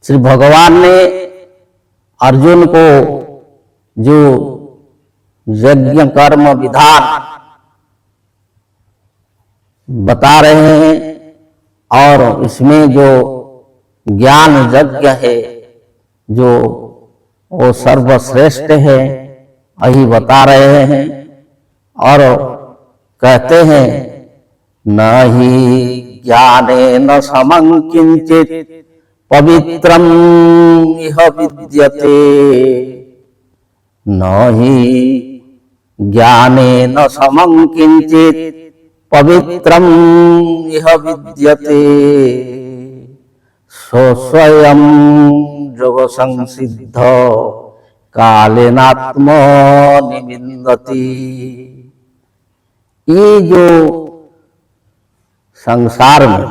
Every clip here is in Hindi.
श्री भगवान ने अर्जुन को जो यज्ञ कर्म विधान बता रहे हैं और इसमें जो ज्ञान यज्ञ है जो वो सर्वश्रेष्ठ है यही बता रहे हैं और कहते हैं न ही ज्ञानेन समं किंचित पवित्रम इह विद्यते न ही ज्ञानेन समं किंचित पवित्रम इह विद्यते स्वयं जोग संसिद्ध कालेनात्मनि विन्दति। ये जो संसार में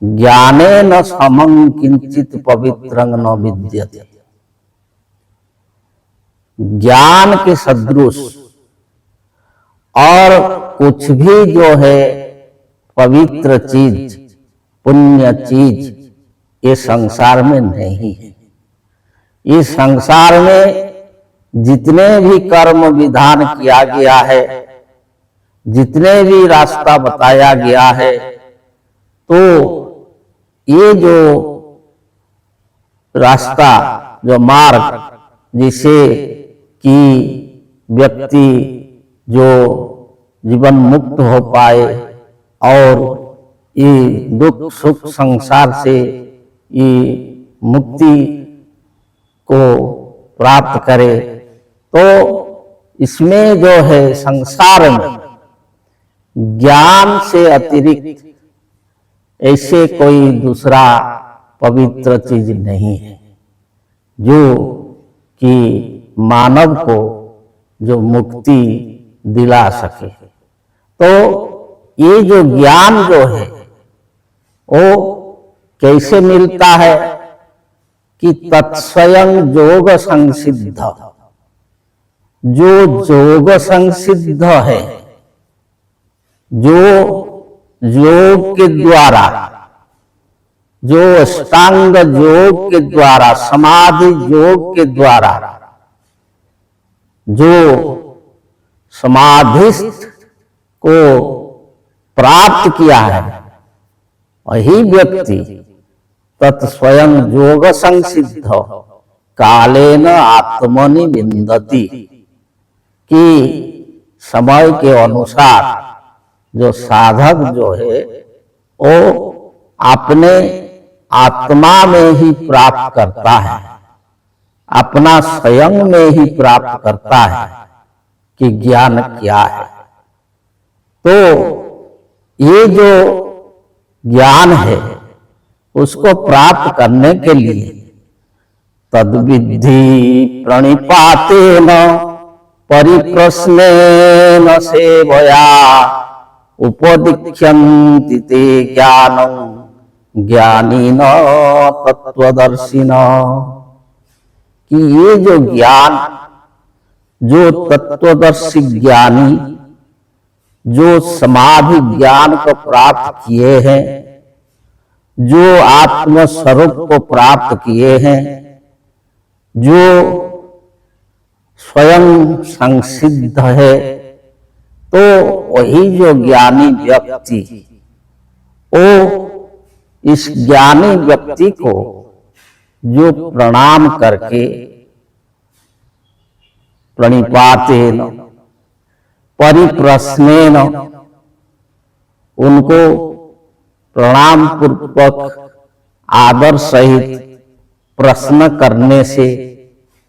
ज्ञानेन समं किंचित पवित्रं न विद्यते, ज्ञान के सदृश और कुछ भी जो है पवित्र चीज पुण्य चीज ये संसार में नहीं है। इस संसार में जितने भी कर्म विधान किया गया है, जितने भी रास्ता बताया गया है, तो ये जो रास्ता जो मार्ग जिसे कि व्यक्ति जो जीवन मुक्त हो पाए और ये दुख सुख संसार से ये मुक्ति को प्राप्त करे, तो इसमें जो है संसार में ज्ञान से अतिरिक्त ऐसे कोई दूसरा पवित्र चीज नहीं है जो कि मानव को जो मुक्ति दिला सके। तो ये जो ज्ञान जो है वो कैसे मिलता है कि तत्स्वयं योग संसिद्ध, जो योग संसिद्ध है, जो योग के द्वारा, जो अष्टांग योग के द्वारा, समाधि योग के द्वारा जो समाधिस्थ को प्राप्त किया है, वही व्यक्ति तत्स्वयं योग संसिद्ध कालेन आत्मनि विन्दति, कि समय के अनुसार जो साधक जो है वो अपने आत्मा में ही प्राप्त करता है, अपना स्वयं में ही प्राप्त करता है कि ज्ञान क्या है। तो ये जो ज्ञान है उसको प्राप्त करने के लिए तद्विद्धि प्रणिपातेन परिप्रश्नेन सेवया उपदिख्यन्ति ते ज्ञानं ज्ञानिन तत्वदर्शिन। कि ये जो ज्ञान, जो तत्वदर्शी ज्ञानी जो समाधि ज्ञान को प्राप्त किए हैं, जो आत्म स्वरूप को प्राप्त किए हैं, जो स्वयं संसिद्ध है, तो वही जो ज्ञानी व्यक्ति, वो इस ज्ञानी व्यक्ति को जो प्रणाम करके प्रणिपातेन परिप्रश्नेन उनको प्रणाम पूर्वक आदर सहित प्रश्न करने से,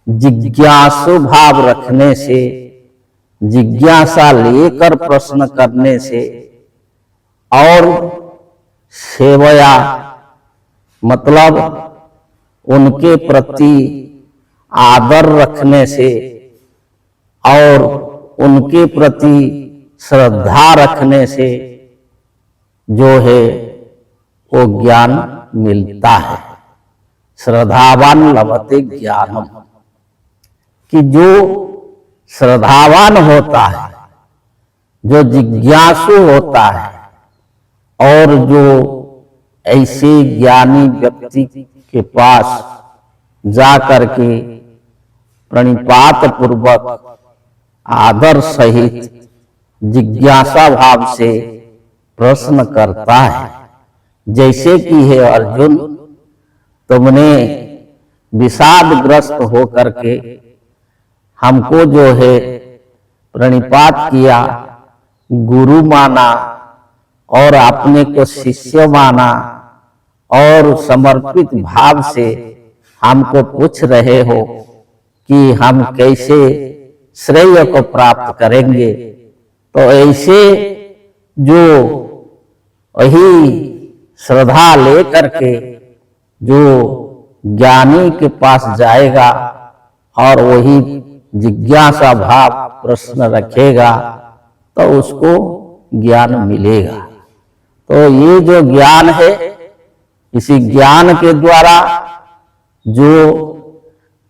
जिज्ञासु भाव रखने से, जिज्ञासा लेकर प्रश्न करने से और सेवया मतलब उनके प्रति आदर रखने से और उनके प्रति श्रद्धा रखने से जो है वो ज्ञान मिलता है। श्रद्धावान लभते ज्ञानम, कि जो श्रद्धावान होता है, जो जिज्ञासु होता है और जो ऐसे ज्ञानी व्यक्ति के पास जा करके प्रणिपात पूर्वक आदर सहित जिज्ञासा भाव से प्रश्न करता है, जैसे कि हे अर्जुन, तुमने विषादग्रस्त होकर के हमको जो है प्रणिपात किया, गुरु माना और अपने को शिष्य माना और समर्पित भाव से हमको पूछ रहे हो कि हम कैसे श्रेय को प्राप्त करेंगे। तो ऐसे जो वही श्रद्धा लेकर के जो ज्ञानी के पास जाएगा और वही जिज्ञासा भाव प्रश्न रखेगा तो उसको ज्ञान मिलेगा। तो ये जो ज्ञान है, इसी ज्ञान के द्वारा जो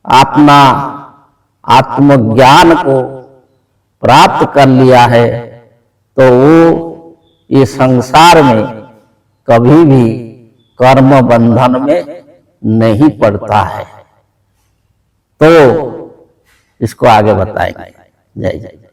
अपना आत्मज्ञान को प्राप्त कर लिया है तो वो ये संसार में कभी भी कर्म बंधन में नहीं पड़ता है। तो इसको आगे बताएंगे। जय जय।